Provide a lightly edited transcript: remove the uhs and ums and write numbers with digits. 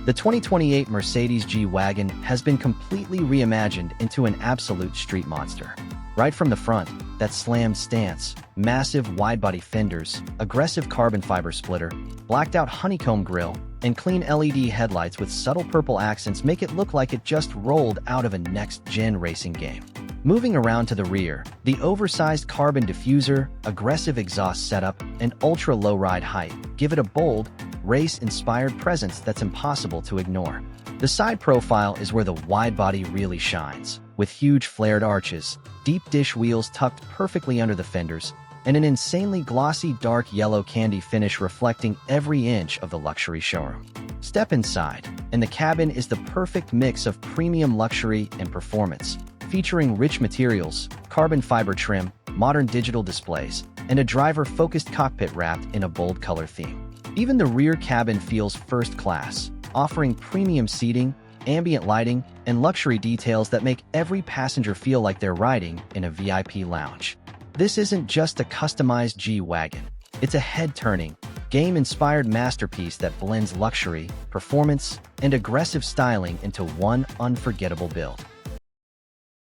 The 2028 Mercedes G-Wagon has been completely reimagined into an absolute street monster. Right from the front, that slammed stance, massive wide-body fenders, aggressive carbon fiber splitter, blacked-out honeycomb grille, and clean LED headlights with subtle purple accents make it look like it just rolled out of a next-gen racing game. Moving around to the rear, the oversized carbon diffuser, aggressive exhaust setup, and ultra-low ride height give it a bold, race-inspired presence that's impossible to ignore. The side profile is where the wide-body really shines, with huge flared arches, deep dish wheels tucked perfectly under the fenders, and an insanely glossy dark yellow candy finish reflecting every inch of the luxury showroom. Step inside, and the cabin is the perfect mix of premium luxury and performance, featuring rich materials, carbon fiber trim, modern digital displays, and a driver-focused cockpit wrapped in a bold color theme. Even the rear cabin feels first class, offering premium seating, ambient lighting, and luxury details that make every passenger feel like they're riding in a VIP lounge. This isn't just a customized G-Wagon. It's a head-turning, game-inspired masterpiece that blends luxury, performance, and aggressive styling into one unforgettable build.